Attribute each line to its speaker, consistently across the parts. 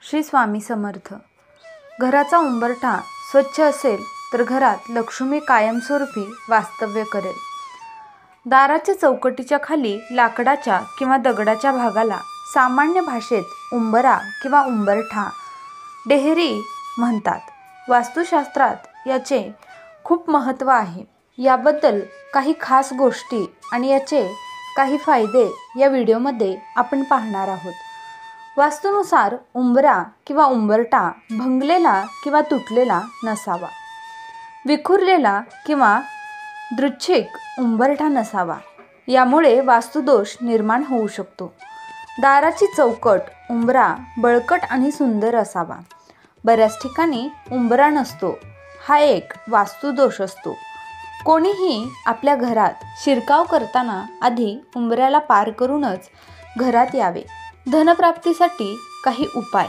Speaker 1: श्री स्वामी समर्थ। घराचा उंबरठा स्वच्छ असेल तर घरात लक्ष्मी कायमस्वरूपी वास्तव्य करेल। दाराच्या चौकटीच्या खाली लाकडाच्या किंवा दगडाच्या भागाला सामान्य भाषेत उंबरा किंवा उंबरठा, डेहरी म्हणतात। वास्तुशास्त्रात याचे खूप महत्त्व आहे। याबद्दल काही खास गोष्टी आणि याचे काही फायदे या व्हिडिओमध्ये आपण पाहणार आहोत। वास्तूनुसार उंबरा किंवा उंबरठा भंगलेला किंवा तुटलेला नसावा, विखुरलेला किंवा दृच्छिक उंबरठा नसावा, यामुळे वास्तुदोष निर्माण होऊ शकतो। दाराची चौकट उंबरा बळकट आणि सुंदर असावा। बऱ्याच ठिकाणी उंबरा नसतो, हा एक वास्तुदोष असतो। कोणीही आपल्या घरात शिरकाव करताना आधी उंबऱ्याला पार करूनच घरात यावे। धनप्राप्तीसाठी काही उपाय: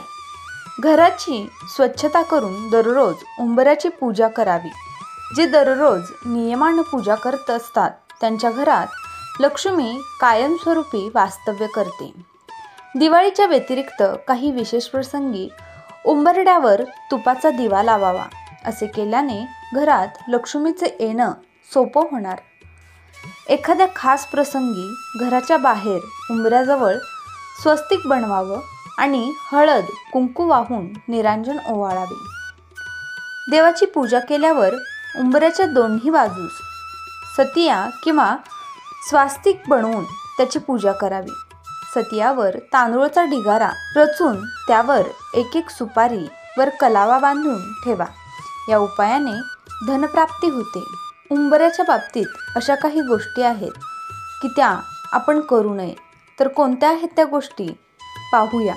Speaker 1: घराची स्वच्छता करून दररोज उंबऱ्याची पूजा करावी। जे दररोज नियमाने पूजा करत असतात त्यांच्या घरात लक्ष्मी कायमस्वरूपी वास्तव्य करते। दिवाळीच्या व्यतिरिक्त काही विशेष प्रसंगी उंबरठ्यावर तुपाचा दिवा लावावा। असे केल्याने घरात लक्ष्मीचे येणं सोपं होणार। एखाद्या खास प्रसंगी घराच्या बाहेर उंबऱ्याजवळ स्वस्तिक बनवावं आणि हळद कुंकू वाहून निरांजन ओवाळावे। देवाची पूजा केल्यावर उंबऱ्याच्या दोन्ही बाजूस सतिया किंवा स्वास्तिक बनवून त्याची पूजा करावी। सतियावर तांदूळाचा ढिगारा रचून त्यावर एक एक सुपारी वर कलावा बांधून ठेवा। या उपायाने धनप्राप्ती होते। उंबऱ्याच्या बाबतीत अशा काही गोष्टी आहेत की त्या आपण करू नये, तर कोणत्या आहेत त्या गोष्टी पाहूया।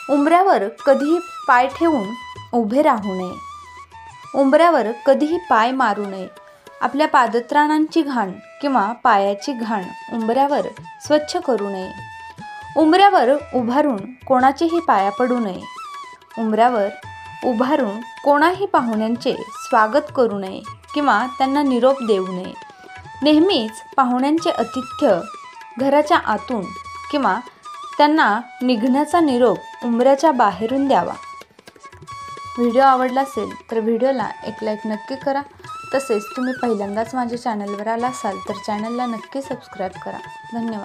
Speaker 1: उंबऱ्यावर कधीही पाय ठेवून उभे राहू नये। उंबऱ्यावर कधीही पाय मारू नये। आपल्या पादत्राणांची घाण किंवा पायाची घाण उंबऱ्यावर स्वच्छ करू नये। उंबऱ्यावर उभारून कोणाचेही पाया पडू नये। उंबऱ्यावर उभारून कोणाही पाहुण्यांचे स्वागत करू नये किंवा त्यांना निरोप देऊ नये। नेहमीच पाहुण्यांचे आतिथ्य घराच्या आतून किंवा त्यांना निघण्याचा निरोप उंबऱ्याच्या बाहेरून द्यावा। व्हिडिओ आवडला असेल तर व्हिडिओला एक लाईक नक्की करा। तसेच तुम्ही पहिल्यांदाच माझ्या चॅनलवर आला असाल तर चॅनलला नक्की सबस्क्राईब करा। धन्यवाद।